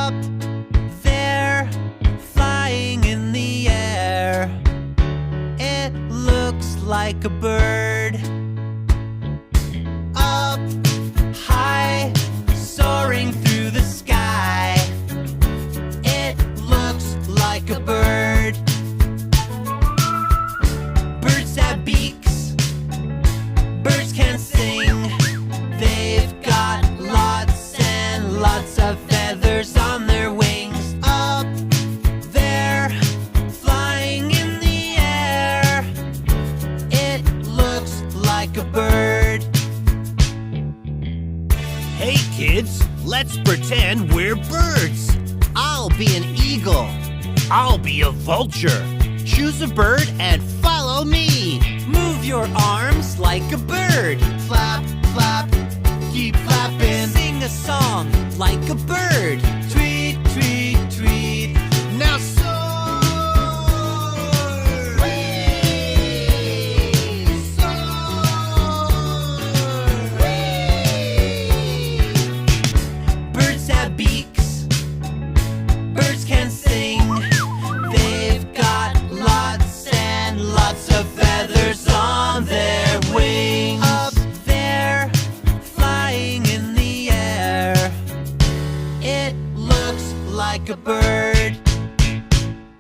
Up there, flying in the air, it looks like a bird. Up high, soaring through the sky, it looks like a bird. Birds have beaks, birds can sing. They've got lots and lots of feathers on their wings. Up there, flying in the air, it looks like a bird. Hey kids, let's pretend we're birds. I'll be an eagle. I'll be a vulture. Choose a bird and follow me. Move your arms like a bird. Flap, flap, keep flapping. Sing a song like a bird.